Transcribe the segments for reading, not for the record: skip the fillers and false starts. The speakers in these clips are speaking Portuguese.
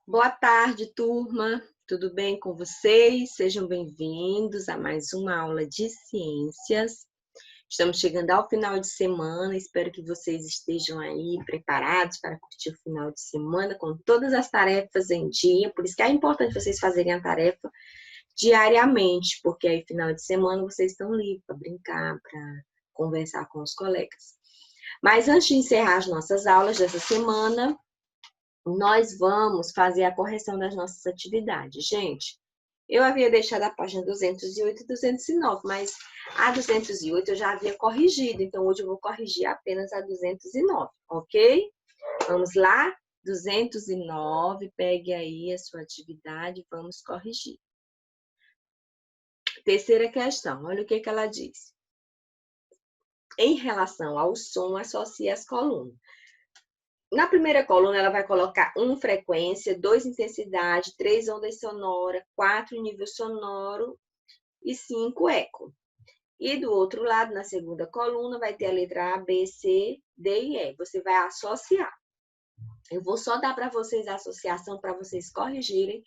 Boa tarde, turma. Tudo bem com vocês? Sejam bem-vindos a mais uma aula de ciências. Estamos chegando ao final de semana. Espero que vocês estejam aí preparados para curtir o final de semana com todas as tarefas em dia. Por isso que é importante vocês fazerem a tarefa diariamente, porque aí final de semana vocês estão livres para brincar, para conversar com os colegas. Mas antes de encerrar as nossas aulas dessa semana, nós vamos fazer a correção das nossas atividades. Gente, eu havia deixado a página 208 e 209, mas a 208 eu já havia corrigido, então hoje eu vou corrigir apenas a 209, ok? Vamos lá? 209, pegue aí a sua atividade e vamos corrigir. Terceira questão, olha o que ela diz. Em relação ao som, associe as colunas. Na primeira coluna, ela vai colocar 1 frequência, 2 intensidade, 3 ondas sonoras, 4 nível sonoro e 5 eco. E do outro lado, na segunda coluna, vai ter a letra A, B, C, D e E. Você vai associar. Eu vou só dar para vocês a associação para vocês corrigirem,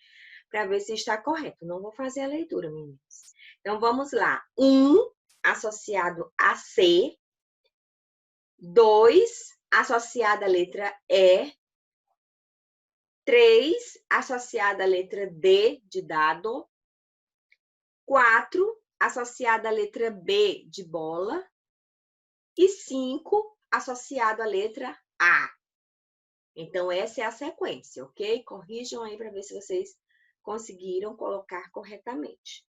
para ver se está correto. Não vou fazer a leitura, meninas. Então, vamos lá. 1 associado a C, 2 associado à letra E, 3 associada à letra D de dado, 4 associada à letra B de bola e 5 associado à letra A. Então, essa é a sequência, ok? Corrijam aí para ver se vocês conseguiram colocar corretamente.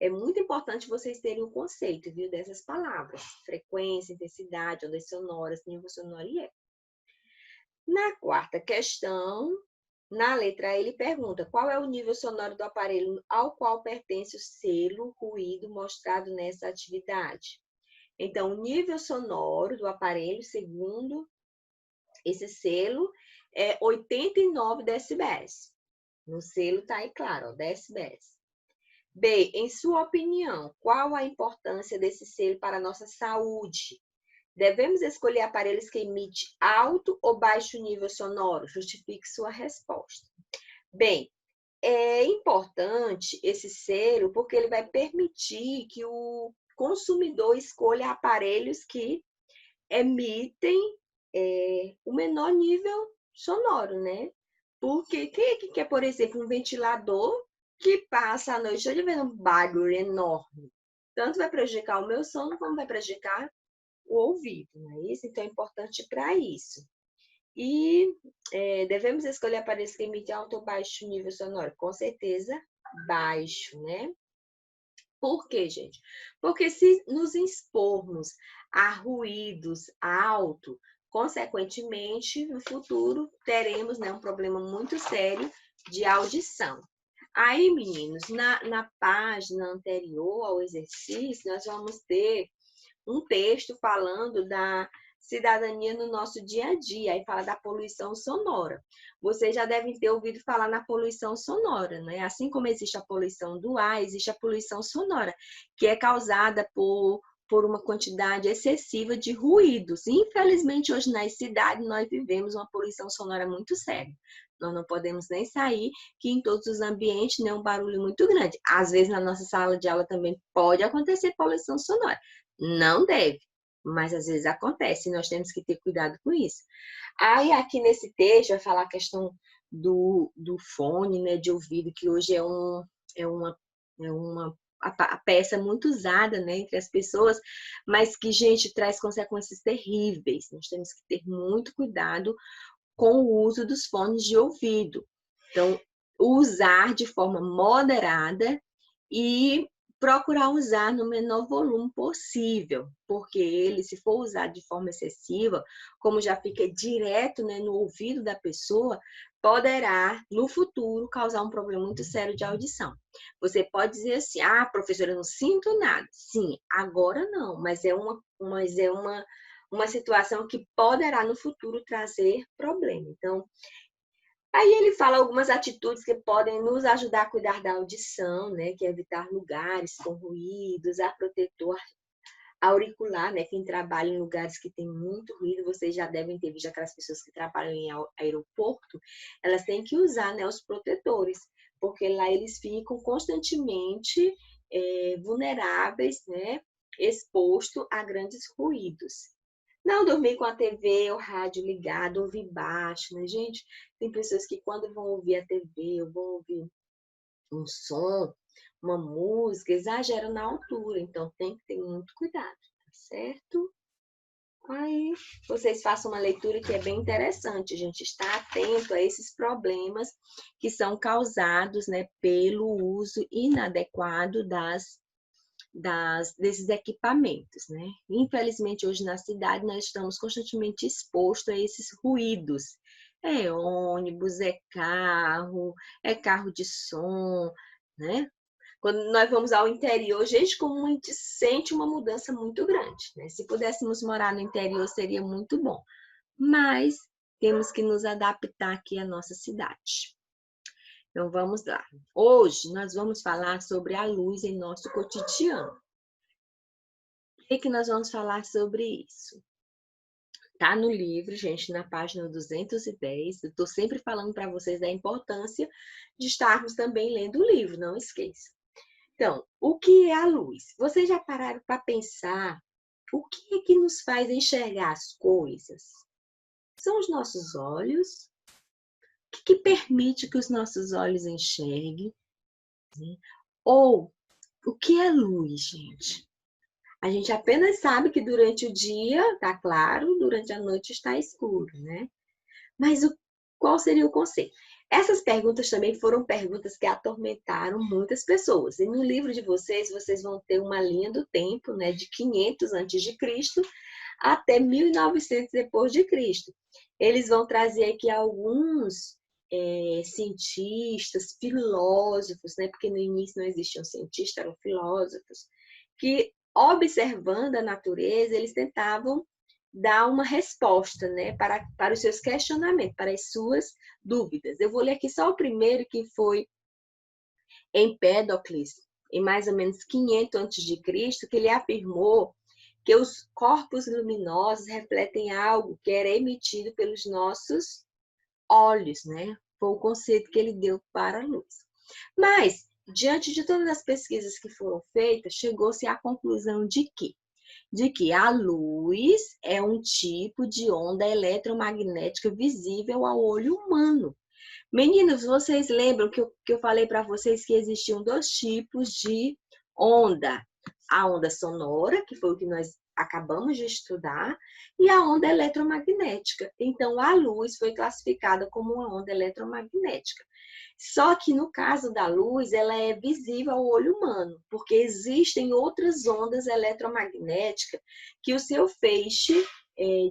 É muito importante vocês terem o conceito, viu, dessas palavras. Frequência, intensidade, ondas sonoras, nível sonoro e eco. Na quarta questão, na letra A, ele pergunta qual é o nível sonoro do aparelho ao qual pertence o selo ruído mostrado nessa atividade. Então, o nível sonoro do aparelho, segundo esse selo, é 89 decibéis. No selo está aí claro, ó, decibéis. B, em sua opinião, qual a importância desse selo para a nossa saúde? Devemos escolher aparelhos que emitem alto ou baixo nível sonoro? Justifique sua resposta. Bem, é importante esse selo porque ele vai permitir que o consumidor escolha aparelhos que emitem o menor nível sonoro, né? Porque quem é que quer, por exemplo, um ventilador que passa a noite toda vendo um barulho enorme? Tanto vai prejudicar o meu sono, como vai prejudicar o ouvido, não é isso? Então, é importante para isso. E devemos escolher aparelhos que emitem alto ou baixo nível sonoro? Com certeza, baixo, né? Por quê, gente? Porque se nos expormos a ruídos altos, consequentemente, no futuro, teremos, né, um problema muito sério de audição. Aí, meninos, na página anterior ao exercício, nós vamos ter um texto falando da cidadania no nosso dia a dia, aí fala da poluição sonora. Vocês já devem ter ouvido falar na poluição sonora, né? Assim como existe a poluição do ar, existe a poluição sonora, que é causada por uma quantidade excessiva de ruídos. Infelizmente, hoje nas cidades nós vivemos uma poluição sonora muito séria. Nós não podemos nem sair, que em todos os ambientes, né, um barulho muito grande. Às vezes, na nossa sala de aula também pode acontecer poluição sonora. Não deve, mas às vezes acontece, e nós temos que ter cuidado com isso. Aí, aqui nesse texto, vai falar a questão do fone, né, de ouvido, que hoje é uma a peça muito usada, né, entre as pessoas, mas que, gente, traz consequências terríveis. Nós temos que ter muito cuidado com o uso dos fones de ouvido. Então, usar de forma moderada e procurar usar no menor volume possível, porque ele, se for usado de forma excessiva, como já fica direto, né, no ouvido da pessoa, poderá, no futuro, causar um problema muito sério de audição. Você pode dizer assim, professora, eu não sinto nada. Sim, agora não, mas é uma situação que poderá, no futuro, trazer problema. Então, aí ele fala algumas atitudes que podem nos ajudar a cuidar da audição, né? Que é evitar lugares com ruído, usar protetor auricular, né? Quem trabalha em lugares que tem muito ruído, vocês já devem ter visto aquelas pessoas que trabalham em aeroporto, elas têm que usar, né, os protetores, porque lá eles ficam constantemente vulneráveis, né, exposto a grandes ruídos. Não dormir com a TV ou rádio ligado, ouvir baixo, né, gente? Tem pessoas que quando vão ouvir a TV ou vão ouvir um som, uma música, exageram na altura, então tem que ter muito cuidado, tá certo? Aí vocês façam uma leitura que é bem interessante, a gente está atento a esses problemas que são causados, né, pelo uso inadequado desses equipamentos, né? Infelizmente, hoje na cidade, nós estamos constantemente expostos a esses ruídos. É ônibus, é carro de som, né? Quando nós vamos ao interior, gente, como a gente sente uma mudança muito grande, né? Se pudéssemos morar no interior, seria muito bom. Mas temos que nos adaptar aqui à nossa cidade. Então, vamos lá. Hoje, nós vamos falar sobre a luz em nosso cotidiano. O que nós vamos falar sobre isso? Tá no livro, gente, na página 210. Eu estou sempre falando para vocês da importância de estarmos também lendo o livro, não esqueça. Então, o que é a luz? Vocês já pararam para pensar o que é que nos faz enxergar as coisas? São os nossos olhos? O que permite que os nossos olhos enxerguem? Ou o que é luz, gente? A gente apenas sabe que durante o dia está claro, durante a noite está escuro, né? Mas qual seria o conceito? Essas perguntas também foram perguntas que atormentaram muitas pessoas. E no livro de vocês vão ter uma linha do tempo, né, de 500 a.C. até 1900 depois de Cristo. Eles vão trazer aqui alguns cientistas, filósofos, né, porque no início não existiam cientistas, eram filósofos, que observando a natureza, eles tentavam dar uma resposta, né, para os seus questionamentos, para as suas dúvidas. Eu vou ler aqui só o primeiro, que foi Empédocles, em mais ou menos 500 a.C., que ele afirmou que os corpos luminosos refletem algo que era emitido pelos nossos olhos, né? Foi o conceito que ele deu para a luz. Mas, diante de todas as pesquisas que foram feitas, chegou-se à conclusão de que a luz é um tipo de onda eletromagnética visível ao olho humano. Meninos, vocês lembram que eu falei para vocês que existiam dois tipos de onda? A onda sonora, que foi o que nós acabamos de estudar, e a onda eletromagnética. Então, a luz foi classificada como uma onda eletromagnética. Só que no caso da luz, ela é visível ao olho humano, porque existem outras ondas eletromagnéticas que o seu feixe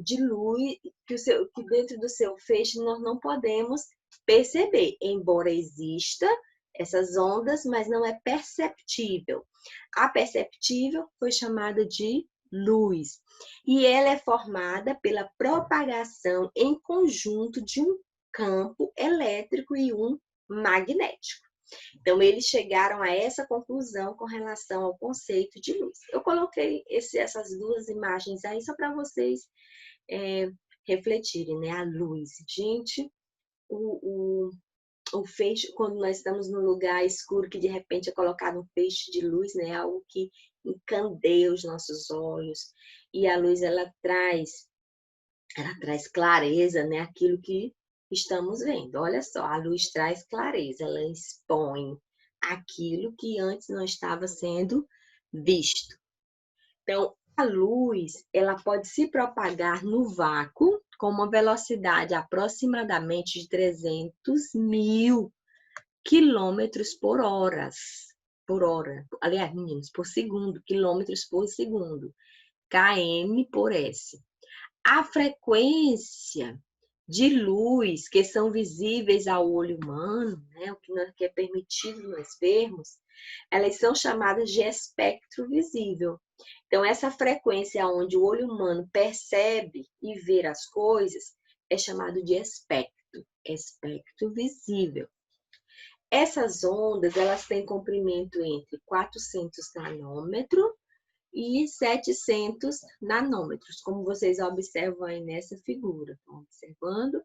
de luz, que dentro do seu feixe nós não podemos perceber, embora exista essas ondas, mas não é perceptível. A perceptível foi chamada de luz, e ela é formada pela propagação em conjunto de um campo elétrico e um magnético. Então, eles chegaram a essa conclusão com relação ao conceito de luz. Eu coloquei essas duas imagens aí só para vocês refletirem, né? A luz. Gente, o feixe, quando nós estamos num lugar escuro, que de repente é colocado um feixe de luz, né? Algo que encandeia os nossos olhos. E a luz, ela traz clareza, né? Aquilo que estamos vendo. Olha só, a luz traz clareza, ela expõe aquilo que antes não estava sendo visto. Então, a luz, ela pode se propagar no vácuo com uma velocidade aproximadamente de 300.000 quilômetros por hora. Aliás, meninos, por segundo, quilômetros por segundo, km por s. A frequência de luz que são visíveis ao olho humano, né, o que é permitido nós vermos, elas são chamadas de espectro visível. Então, essa frequência onde o olho humano percebe e vê as coisas é chamado de espectro visível. Essas ondas, elas têm comprimento entre 400 nanômetros e 700 nanômetros, como vocês observam aí nessa figura. Estão observando?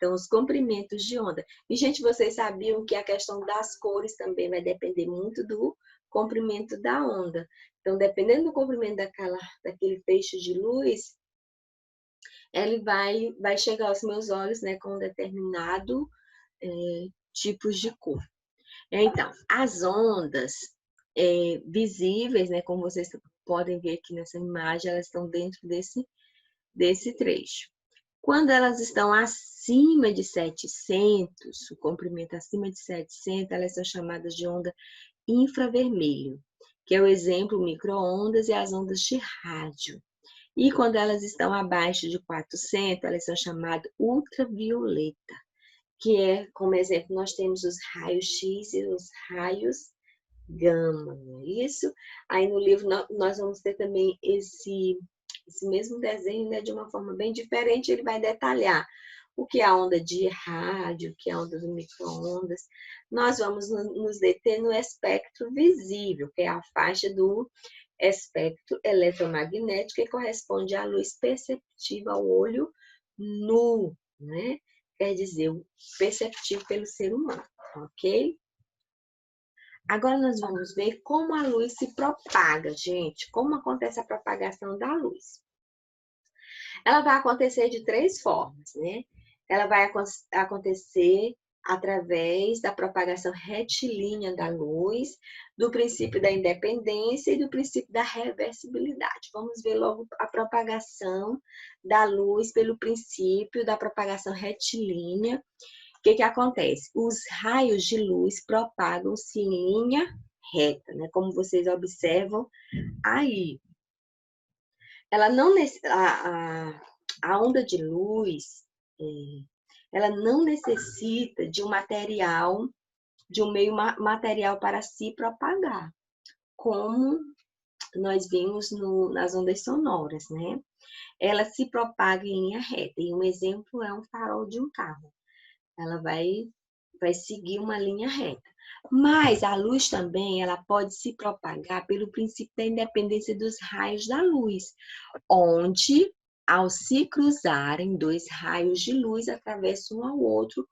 Então, os comprimentos de onda. E, gente, vocês sabiam que a questão das cores também vai depender muito do comprimento da onda. Então, dependendo do comprimento daquele feixe de luz, ele vai chegar aos meus olhos, né, com um determinado tipos de cor. Então, as ondas visíveis, né, como vocês podem ver aqui nessa imagem, elas estão dentro desse trecho. Quando elas estão acima de 700, o comprimento acima de 700, elas são chamadas de onda infravermelho, que é o exemplo micro-ondas e as ondas de rádio. E quando elas estão abaixo de 400, elas são chamadas ultravioleta, que é, como exemplo, nós temos os raios X e os raios gama, não é isso? Aí no livro nós vamos ter também esse mesmo desenho, né, de uma forma bem diferente, ele vai detalhar o que é a onda de rádio, o que é a onda do micro-ondas. Nós vamos nos deter no espectro visível, que é a faixa do espectro eletromagnético, que corresponde à luz perceptível ao olho nu, né? Quer dizer, perceptível pelo ser humano, ok? Agora nós vamos ver como a luz se propaga, gente. Como acontece a propagação da luz. Ela vai acontecer de 3 formas, né? Ela vai acontecer através da propagação retilínea da luz, do princípio da independência e do princípio da reversibilidade. Vamos ver logo a propagação da luz pelo princípio da propagação retilínea. O que acontece? Os raios de luz propagam-se em linha reta, né? Como vocês observam aí. Ela não, a onda de luz, ela não necessita de um material, de um meio material para se propagar, como nós vimos nas ondas sonoras, né? Ela se propaga em linha reta, e um exemplo é um farol de um carro. Ela vai seguir uma linha reta. Mas a luz também, ela pode se propagar pelo princípio da independência dos raios da luz, onde, ao se cruzarem 2 raios de luz, atravessam um ao outro,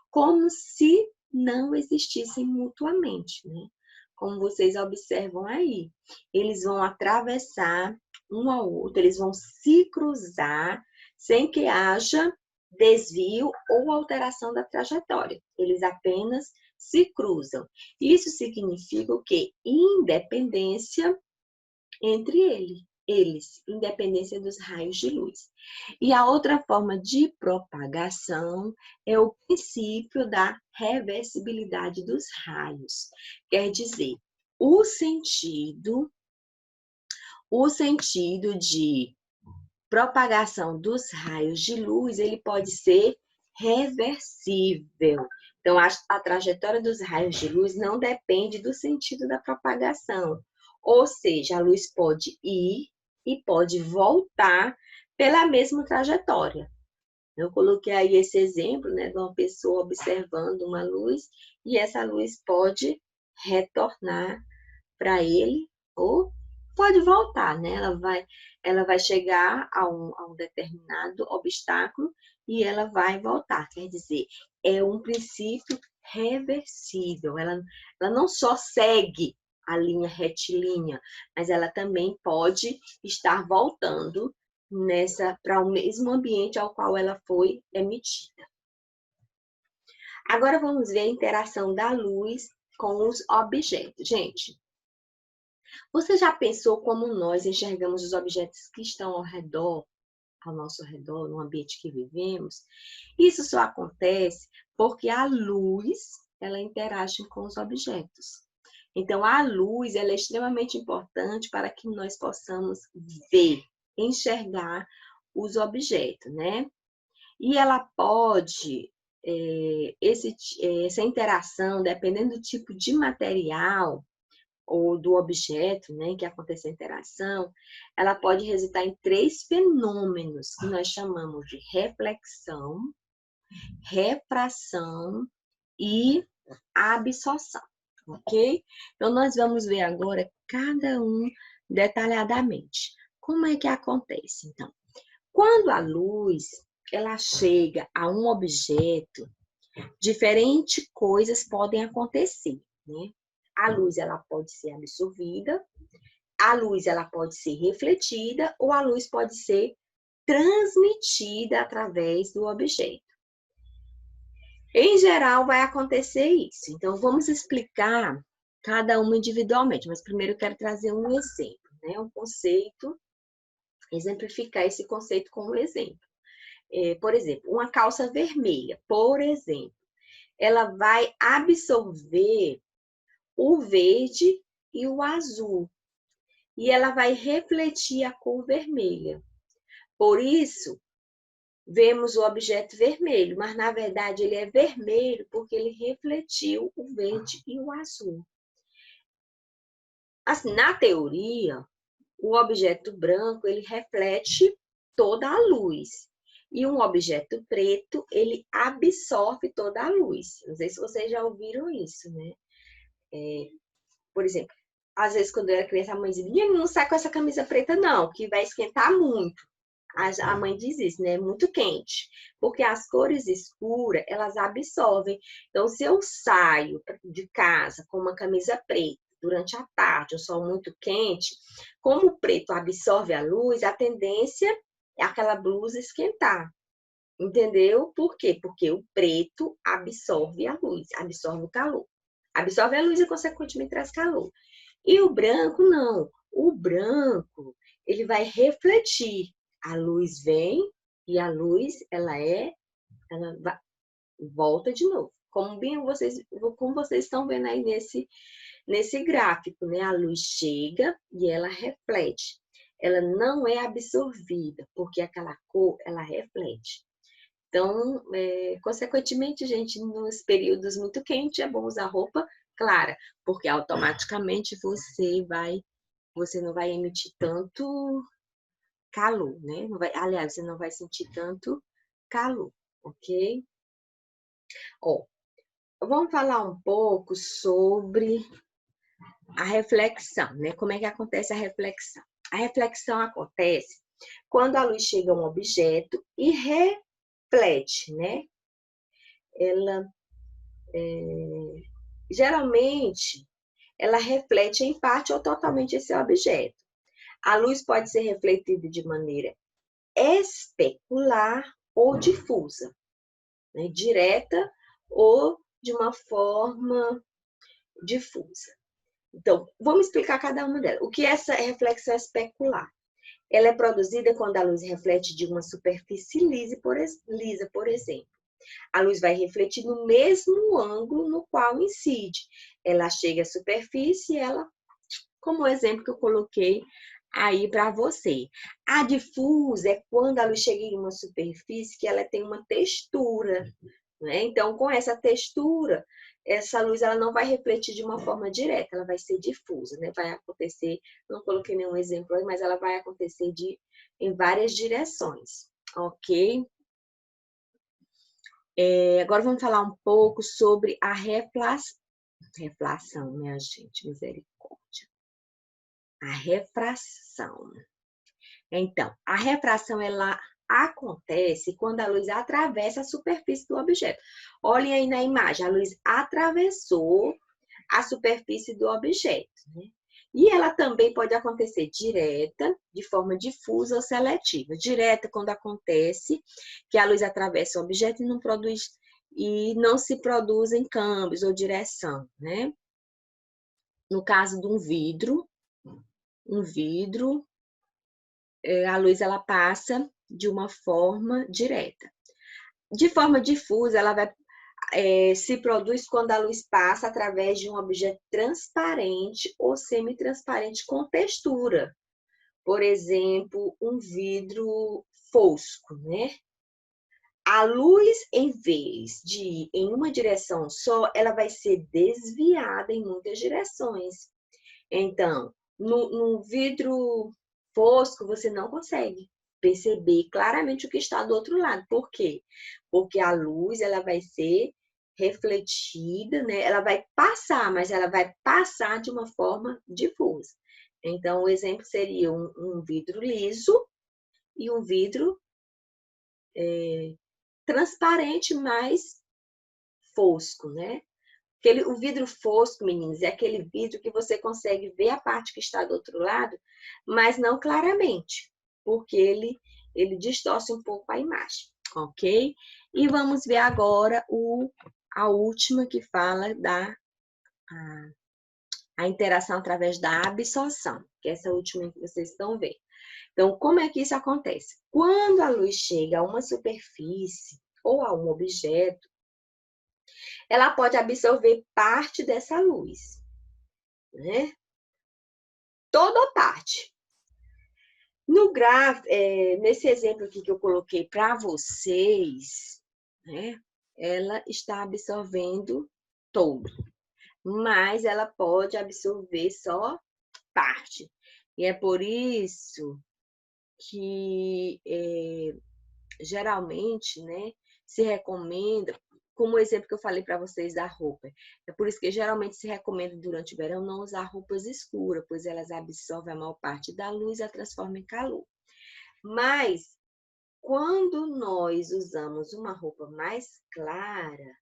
como se não existissem mutuamente, né? Como vocês observam aí. Eles vão atravessar um ao outro, eles vão se cruzar sem que haja desvio ou alteração da trajetória. Eles apenas se cruzam. Isso significa o quê? Independência entre eles, independência dos raios de luz. E a outra forma de propagação é o princípio da reversibilidade dos raios. Quer dizer, o sentido de propagação dos raios de luz, ele pode ser reversível. Então, a trajetória dos raios de luz não depende do sentido da propagação. Ou seja, a luz pode ir e pode voltar pela mesma trajetória. Eu coloquei aí esse exemplo, né, de uma pessoa observando uma luz e essa luz pode retornar para ele ou pode voltar, né? Ela vai chegar a um determinado obstáculo e ela vai voltar. Quer dizer, é um princípio reversível. Ela não só segue a linha retilínea, mas ela também pode estar voltando para o mesmo ambiente ao qual ela foi emitida. Agora vamos ver a interação da luz com os objetos. Gente, você já pensou como nós enxergamos os objetos que estão ao nosso redor, no ambiente que vivemos? Isso só acontece porque a luz, ela interage com os objetos. Então, a luz, ela é extremamente importante para que nós possamos ver, enxergar os objetos, né? E ela pode, essa interação, dependendo do tipo de material, ou do objeto, né, que acontece a interação, ela pode resultar em 3 fenômenos que nós chamamos de reflexão, refração e absorção, ok? Então, nós vamos ver agora cada um detalhadamente. Como é que acontece, então? Quando a luz, ela chega a um objeto, diferentes coisas podem acontecer, né? A luz, ela pode ser absorvida, a luz, ela pode ser refletida, ou a luz pode ser transmitida através do objeto. Em geral, vai acontecer isso. Então, vamos explicar cada uma individualmente, mas primeiro eu quero trazer um exemplo, né? Um conceito, exemplificar esse conceito com um exemplo. Por exemplo, uma calça vermelha, por exemplo, ela vai absorver o verde e o azul, e ela vai refletir a cor vermelha. Por isso, vemos o objeto vermelho, mas na verdade ele é vermelho porque ele refletiu o verde e o azul. Assim, na teoria, o objeto branco ele reflete toda a luz. E um objeto preto, ele absorve toda a luz. Não sei se vocês já ouviram isso, né? Por exemplo, às vezes quando eu era criança, a mãe dizia, não sai com essa camisa preta não, que vai esquentar muito. A mãe diz isso, né? Muito quente. Porque as cores escuras, elas absorvem. Então, se eu saio de casa com uma camisa preta durante a tarde, o sol muito quente, como o preto absorve a luz, a tendência é aquela blusa esquentar. Entendeu? Por quê? Porque o preto absorve a luz, absorve o calor. Absorve a luz e, consequentemente, traz calor. E o branco, não. O branco, ele vai refletir. A luz vem e a luz, ela volta de novo. Como vocês estão vendo aí nesse gráfico, né? A luz chega e ela reflete. Ela não é absorvida, porque aquela cor, ela reflete. Então, consequentemente, gente, nos períodos muito quentes, é bom usar roupa clara, porque automaticamente você não vai emitir tanto calor, né? Aliás, você não vai sentir tanto calor, ok? Ó, vamos falar um pouco sobre a reflexão, né? Como é que acontece a reflexão? A reflexão acontece quando a luz chega a um objeto e reflete, né? Ela, geralmente, ela reflete em parte ou totalmente esse objeto. A luz pode ser refletida de maneira especular ou difusa, né? Direta ou de uma forma difusa. Então, vamos explicar cada uma delas. O que é essa reflexão especular? Ela é produzida quando a luz reflete de uma superfície lisa, por exemplo. A luz vai refletir no mesmo ângulo no qual incide. Ela chega à superfície, como o exemplo que eu coloquei aí para você. A difusa é quando a luz chega em uma superfície que ela tem uma textura, né? Então, com essa textura, essa luz ela não vai refletir de uma forma direta, ela vai ser difusa, né? Vai acontecer, não coloquei nenhum exemplo aí, mas ela vai acontecer em várias direções, ok? Agora vamos falar um pouco sobre a reflação, minha gente, misericórdia. A refração. Então, a refração, ela acontece quando a luz atravessa a superfície do objeto. Olhem aí na imagem, a luz atravessou a superfície do objeto, né? E ela também pode acontecer direta, de forma difusa ou seletiva. Direta, quando acontece que a luz atravessa o objeto e não se produzem câmbios ou direção, né? No caso de um vidro, a luz ela passa de uma forma direta. De forma difusa, ela se produz quando a luz passa através de um objeto transparente ou semitransparente com textura. Por exemplo, um vidro fosco, né? A luz, em vez de ir em uma direção só, ela vai ser desviada em muitas direções. Então, no vidro fosco, você não consegue perceber claramente o que está do outro lado. Por quê? Porque a luz ela vai ser refletida, né? Ela vai passar, mas ela vai passar de uma forma difusa. Então, o exemplo seria um vidro liso e um vidro transparente, mas fosco, né? O vidro fosco, meninos, é aquele vidro que você consegue ver a parte que está do outro lado, mas não claramente, porque ele distorce um pouco a imagem, ok? E vamos ver agora a última que fala da a interação através da absorção, que é essa última que vocês estão vendo. Então, como é que isso acontece? Quando a luz chega a uma superfície ou a um objeto, ela pode absorver parte dessa luz, né? Toda a parte. Nesse exemplo aqui que eu coloquei para vocês, né? Ela está absorvendo todo, mas ela pode absorver só parte. E é por isso que geralmente, né, se recomenda, como o exemplo que eu falei para vocês da roupa, é por isso que geralmente se recomenda durante o verão não usar roupas escuras, pois elas absorvem a maior parte da luz e a transformam em calor. Mas quando nós usamos uma roupa mais clara,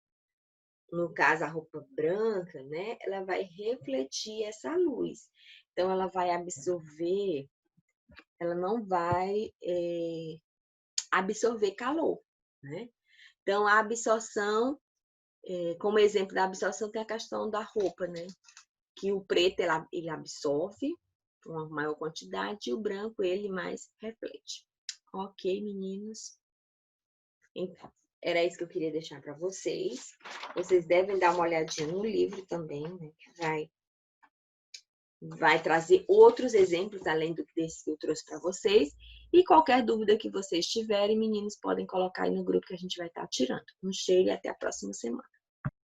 no caso a roupa branca, né, ela vai refletir essa luz. Então ela vai absorver, ela não vai absorver calor, né? Então, a absorção, como exemplo da absorção, tem a questão da roupa, né? Que o preto, ele absorve uma maior quantidade e o branco, ele mais reflete. Ok, meninos? Então, era isso que eu queria deixar para vocês. Vocês devem dar uma olhadinha no livro também, né? Que vai trazer outros exemplos, além desse que eu trouxe para vocês. E qualquer dúvida que vocês tiverem, meninos, podem colocar aí no grupo que a gente vai estar tirando. Um cheiro e até a próxima semana.